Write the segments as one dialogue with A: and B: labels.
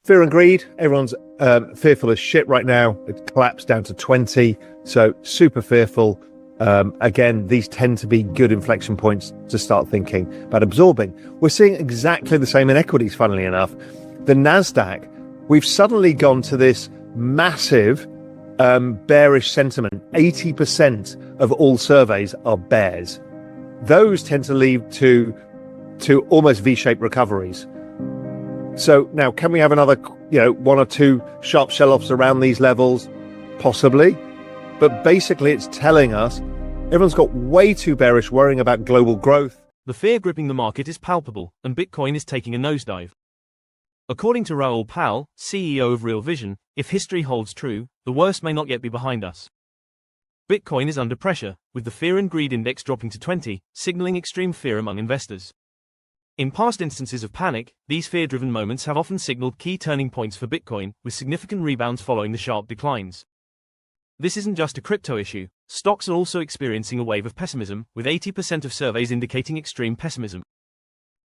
A: Fear and greed. Everyone's fearful as shit right now. It collapsed down to 20. So super fearful. Again, these tend to be good inflection points to start thinking about absorbing. We're seeing exactly the same in equities, funnily enough. The NASDAQ, we've suddenly gone to this massive bearish sentiment. 80% of all surveys are bears. Those tend to lead to almost V-shaped recoveries. So now, can we have another, one or two sharp sell-offs around these levels? Possibly. But basically, it's telling us everyone's got way too bearish, worrying about global growth.
B: The fear gripping the market is palpable, and Bitcoin is taking a nosedive. According to Raoul Pal, CEO of Real Vision, if history holds true, the worst may not yet be behind us. Bitcoin is under pressure, with the fear and greed index dropping to 20, signaling extreme fear among investors. In past instances of panic, these fear-driven moments have often signaled key turning points for Bitcoin, with significant rebounds following the sharp declines. This isn't just a crypto issue. Stocks are also experiencing a wave of pessimism, with 80% of surveys indicating extreme pessimism.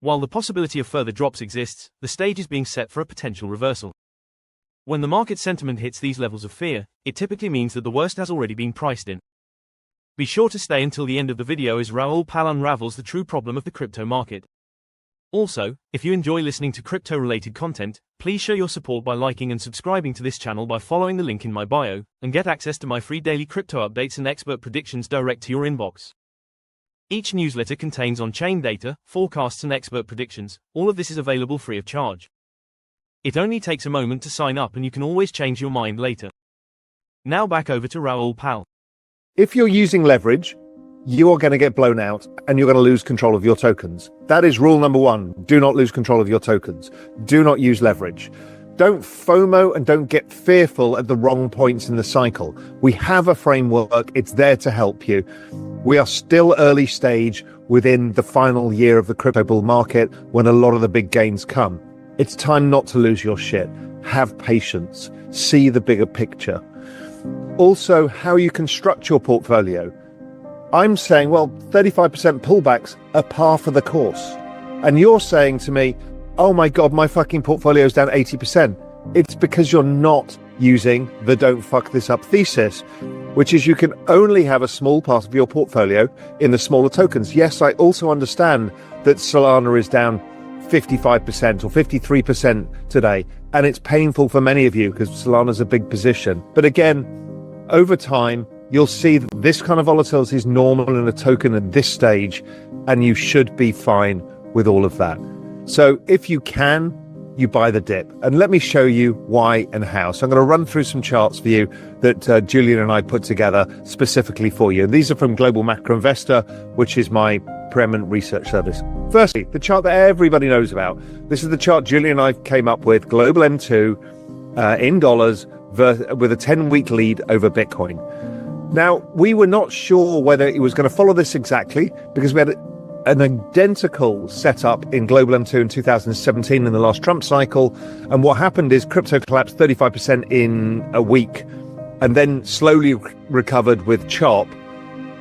B: While the possibility of further drops exists, the stage is being set for a potential reversal. When the market sentiment hits these levels of fear, it typically means that the worst has already been priced in. Be sure to stay until the end of the video as Raoul Pal unravels the true problem of the crypto market. Also, if you enjoy listening to crypto-related content, please show your support by liking and subscribing to this channel by following the link in my bio, and get access to my free daily crypto updates and expert predictions direct to your inbox. Each newsletter contains on-chain data, forecasts and expert predictions. All of this is available free of charge. It only takes a moment to sign up and you can always change your mind later. Now back over to Raoul Pal.
A: If you're using leverage, you are going to get blown out and you're going to lose control of your tokens. That is rule number one. Do not lose control of your tokens. Do not use leverage. Don't FOMO and don't get fearful at the wrong points in the cycle. We have a framework. It's there to help you. We are still early stage within the final year of the crypto bull market when a lot of the big gains come. It's time not to lose your shit. Have patience. See the bigger picture. Also, how you construct your portfolio. I'm saying, well, 35% pullbacks are par for the course. And you're saying to me, oh my God, my fucking portfolio is down 80%. It's because you're not using the don't fuck this up thesis, which is you can only have a small part of your portfolio in the smaller tokens. Yes, I also understand that Solana is down 55% or 53% today. And it's painful for many of you because Solana's a big position. But again, over time, you'll see that this kind of volatility is normal in a token at this stage, and you should be fine with all of that. So if you can, you buy the dip. And let me show you why and how. So I'm going to run through some charts for you that Julian and I put together specifically for you. These are from Global Macro Investor, which is my preeminent research service. Firstly, the chart that everybody knows about. This is the chart Julian and I came up with, Global M2 in dollars with a 10-week lead over Bitcoin. Now, we were not sure whether it was going to follow this exactly because we had an identical setup in Global M2 in 2017 in the last Trump cycle. And what happened is crypto collapsed 35% in a week and then slowly recovered with CHOP.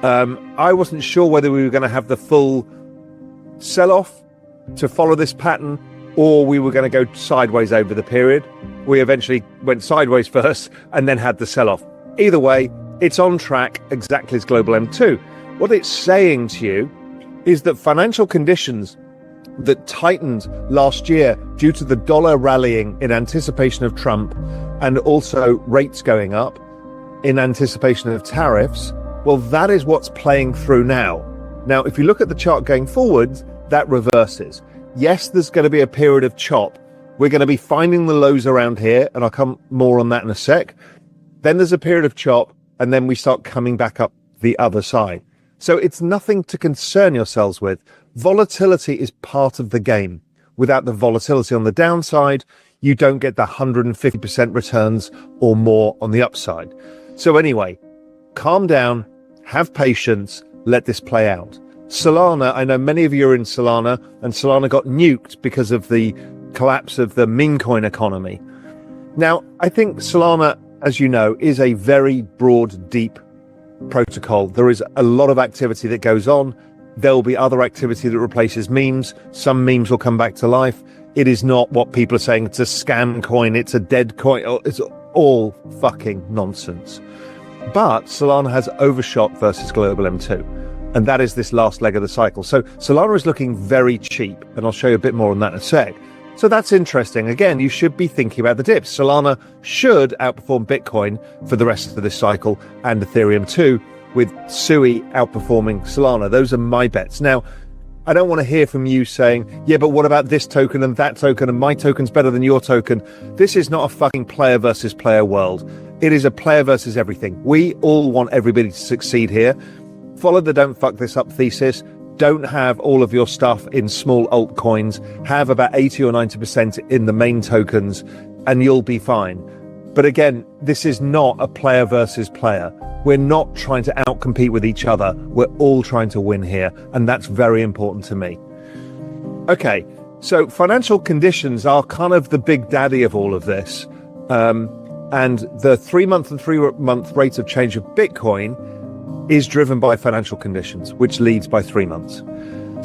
A: I wasn't sure whether we were going to have the full sell-off to follow this pattern or we were going to go sideways over the period. We eventually went sideways first and then had the sell-off. Either way, it's on track exactly as Global M2. What it's saying to you is that financial conditions that tightened last year due to the dollar rallying in anticipation of Trump and also rates going up in anticipation of tariffs, well, that is what's playing through now. Now, if you look at the chart going forward, that reverses. Yes, there's going to be a period of chop. We're going to be finding the lows around here, and I'll come more on that in a sec. Then there's a period of chop, and then we start coming back up the other side. So it's nothing to concern yourselves with. Volatility is part of the game. Without the volatility on the downside, you don't get the 150% returns or more on the upside. So anyway, calm down, have patience, let this play out. Solana, I know many of you are in Solana, and Solana got nuked because of the collapse of the meme coin economy. Now, I think Solana, as you know, is a very broad, deep protocol. There is a lot of activity that goes on. There will be other activity that replaces memes. Some memes will come back to life. It is not what people are saying. It's a scam coin. It's a dead coin. It's all fucking nonsense. But Solana has overshot versus global M2. And that is this last leg of the cycle. So Solana is looking very cheap. And I'll show you a bit more on that in a sec. So that's interesting. Again, you should be thinking about the dips. Solana should outperform Bitcoin for the rest of this cycle, and Ethereum too, with Sui outperforming Solana. Those are my bets. Now, I don't want to hear from you saying, yeah, but what about this token and that token and my token's better than your token? This is not a fucking player versus player world. It is a player versus everything. We all want everybody to succeed here. Follow the don't fuck this up thesis. Don't have all of your stuff in small altcoins. Have about 80 or 90% in the main tokens and you'll be fine. But again, this is not a player versus player. We're not trying to outcompete with each other. We're all trying to win here. And that's very important to me. Okay, so financial conditions are kind of the big daddy of all of this. And the 3-month and 3-month rate of change of Bitcoin is driven by financial conditions, which leads by 3 months.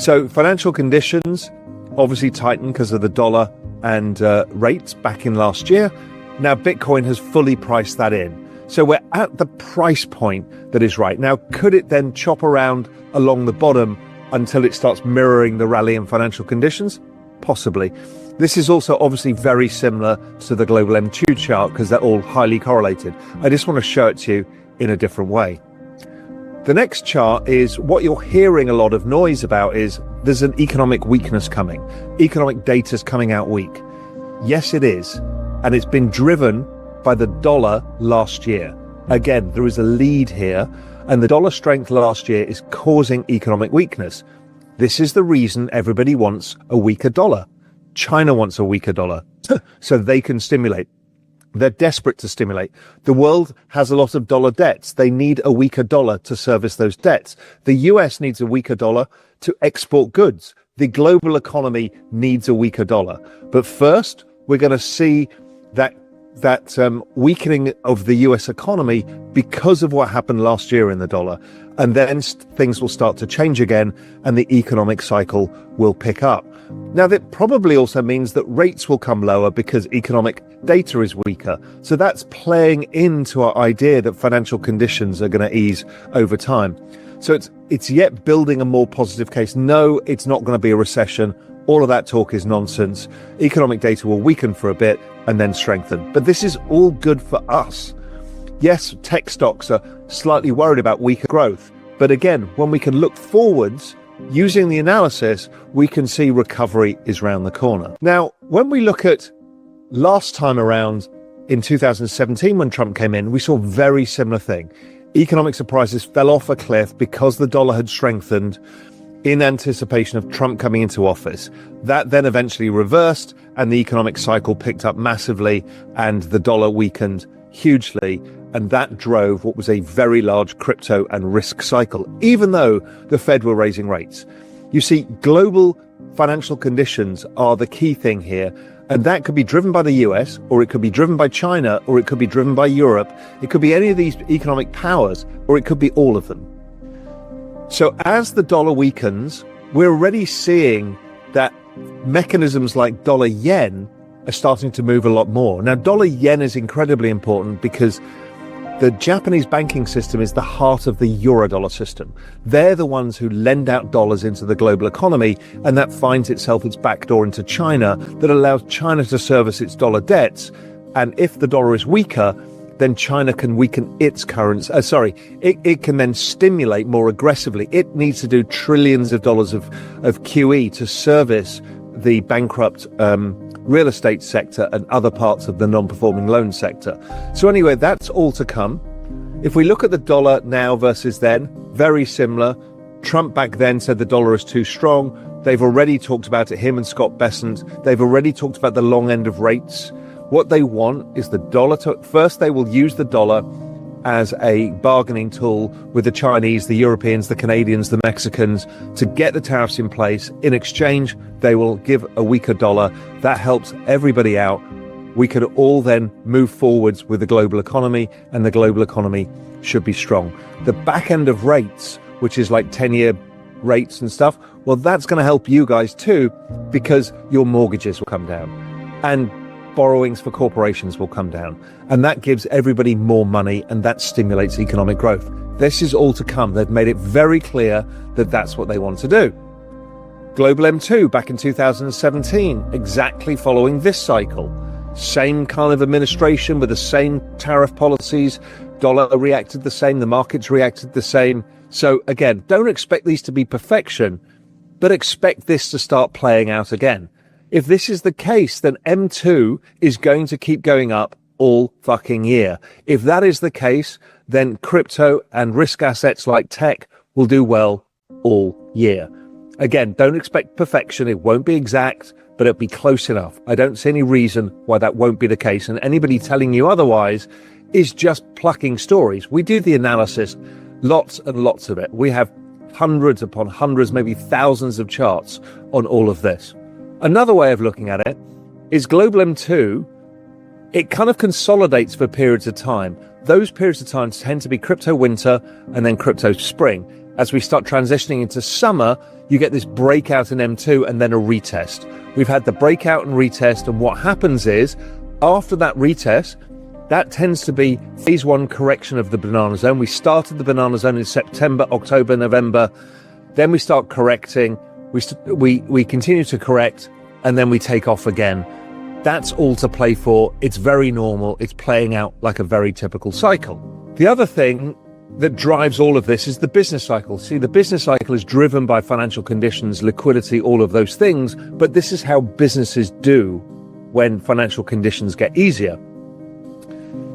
A: So financial conditions obviously tightened because of the dollar and rates back in last year. Now Bitcoin has fully priced that in. So we're at the price point that is right. Now, could it then chop around along the bottom until it starts mirroring the rally in financial conditions? Possibly. This is also obviously very similar to the global M2 chart because they're all highly correlated. I just want to show it to you in a different way. The next chart is what you're hearing a lot of noise about is there's an economic weakness coming. Economic data's coming out weak. Yes, it is. And it's been driven by the dollar last year. Again, there is a lead here, and the dollar strength last year is causing economic weakness. This is the reason everybody wants a weaker dollar. China wants a weaker dollar so they can stimulate. They're desperate to stimulate. The world has a lot of dollar debts. They need a weaker dollar to service those debts. The US needs a weaker dollar to export goods. The global economy needs a weaker dollar. But first, we're going to see that weakening of the US economy because of what happened last year in the dollar. And then things will start to change again and the economic cycle will pick up. Now, that probably also means that rates will come lower because economic data is weaker. So that's playing into our idea that financial conditions are going to ease over time. So it's yet building a more positive case. No, it's not going to be a recession. All of that talk is nonsense. Economic data will weaken for a bit and then strengthen. But this is all good for us. Yes, tech stocks are slightly worried about weaker growth. But again, when we can look forwards, using the analysis, we can see recovery is round the corner. Now, when we look at last time around in 2017, when Trump came in, we saw a very similar thing. Economic surprises fell off a cliff because the dollar had strengthened in anticipation of Trump coming into office. That then eventually reversed and the economic cycle picked up massively and the dollar weakened hugely. And that drove what was a very large crypto and risk cycle, even though the Fed were raising rates. You see, global financial conditions are the key thing here. And that could be driven by the US, or it could be driven by China, or it could be driven by Europe. It could be any of these economic powers, or it could be all of them. So as the dollar weakens, we're already seeing that mechanisms like dollar yen are starting to move a lot more. Now, dollar yen is incredibly important because the Japanese banking system is the heart of the Eurodollar system. They're the ones who lend out dollars into the global economy, and that finds itself its backdoor into China that allows China to service its dollar debts. And if the dollar is weaker, then China can weaken its currency. It can then stimulate more aggressively. It needs to do trillions of dollars of QE to service the bankrupt real estate sector and other parts of the non-performing loan sector. So anyway, that's all to come. If we look at the dollar now versus then, very similar. Trump back then said the dollar is too strong. They've already talked about it, him and Scott Bessent. They've already talked about the long end of rates. What they want is the dollar to, first they will use the dollar as a bargaining tool with the Chinese, the Europeans, the Canadians, the Mexicans to get the tariffs in place. In exchange, they will give a weaker dollar. That helps everybody out. We could all then move forwards with the global economy, and the global economy should be strong. The back end of rates, which is like 10-year rates and stuff, well, that's going to help you guys too, because your mortgages will come down and borrowings for corporations will come down. And that gives everybody more money and that stimulates economic growth. This is all to come. They've made it very clear that that's what they want to do. Global M2 back in 2017, exactly following this cycle. Same kind of administration with the same tariff policies. Dollar reacted the same, the markets reacted the same. So again, don't expect these to be perfection, but expect this to start playing out again. If this is the case, then M2 is going to keep going up all fucking year. If that is the case, then crypto and risk assets like tech will do well all year. Again, don't expect perfection. It won't be exact, but it'll be close enough. I don't see any reason why that won't be the case. And anybody telling you otherwise is just plucking stories. We do the analysis, lots and lots of it. We have hundreds upon hundreds, maybe thousands of charts on all of this. Another way of looking at it is global M2. It kind of consolidates for periods of time. Those periods of time tend to be crypto winter and then crypto spring. As we start transitioning into summer, you get this breakout in M2 and then a retest. We've had the breakout and retest, and what happens is, after that retest, that tends to be phase one correction of the banana zone. We started the banana zone in September, October, November. Then we start correcting. We continue to correct, and then we take off again. That's all to play for. It's very normal. It's playing out like a very typical cycle. The other thing that drives all of this is the business cycle. See, the business cycle is driven by financial conditions, liquidity, all of those things. But this is how businesses do when financial conditions get easier.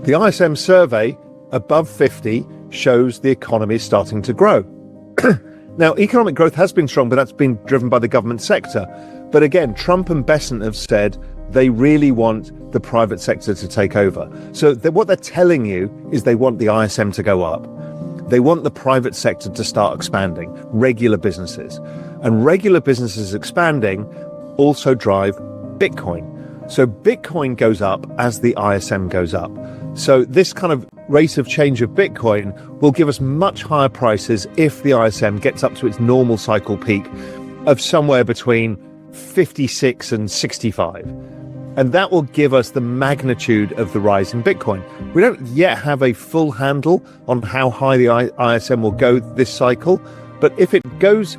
A: The ISM survey above 50 shows the economy is starting to grow. Now, economic growth has been strong, but that's been driven by the government sector. But again, Trump and Besant have said they really want the private sector to take over. So what they're telling you is they want the ISM to go up. They want the private sector to start expanding, regular businesses. And regular businesses expanding also drive Bitcoin. So Bitcoin goes up as the ISM goes up. So this kind of rate of change of Bitcoin will give us much higher prices if the ISM gets up to its normal cycle peak of somewhere between 56 and 65. And that will give us the magnitude of the rise in Bitcoin. We don't yet have a full handle on how high the ISM will go this cycle, but if it goes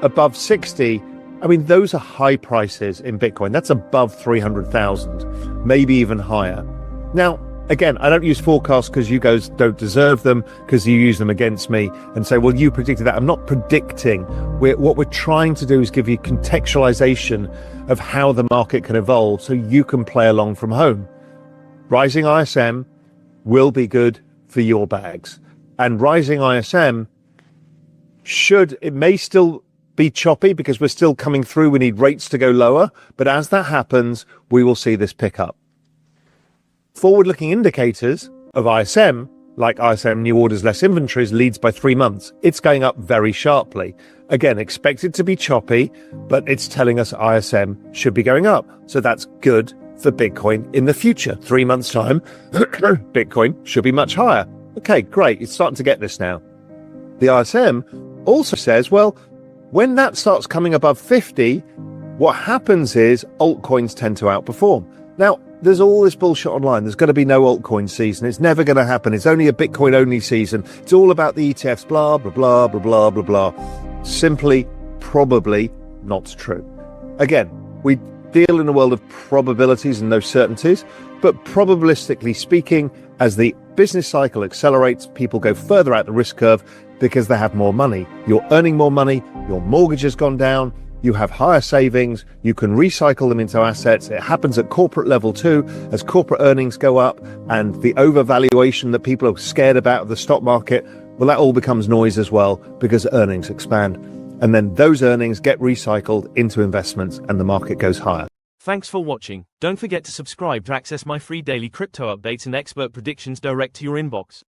A: above 60, I mean, those are high prices in Bitcoin. That's above 300,000, maybe even higher. Now, again, I don't use forecasts because you guys don't deserve them, because you use them against me and say, well, you predicted that. I'm not predicting. What we're trying to do is give you contextualization of how the market can evolve so you can play along from home. Rising ISM will be good for your bags. And rising ISM it may still be choppy because we're still coming through. We need rates to go lower. But as that happens, we will see this pick up. Forward-looking indicators of ISM, like ISM new orders, less inventories, leads by 3 months. It's going up very sharply. Again, expect it to be choppy, but it's telling us ISM should be going up. So that's good for Bitcoin in the future. 3 months' time, Bitcoin should be much higher. Okay, great. It's starting to get this now. The ISM also says, well, when that starts coming above 50, what happens is altcoins tend to outperform. Now, there's all this bullshit online. There's going to be no altcoin season. It's never going to happen. It's only a Bitcoin only season. It's all about the ETFs, blah, blah, blah, blah, blah, blah, blah. Simply, probably not true. Again, we deal in a world of probabilities and no certainties, but probabilistically speaking, as the business cycle accelerates, people go further out the risk curve because they have more money. You're earning more money. Your mortgage has gone down. You have higher savings, you can recycle them into assets. It happens at corporate level too, as corporate earnings go up and the overvaluation that people are scared about of the stock market, well, that all becomes noise as well because earnings expand. And then those earnings get recycled into investments and the market goes higher.
B: Thanks for watching. Don't forget to subscribe to access my free daily crypto updates and expert predictions direct to your inbox.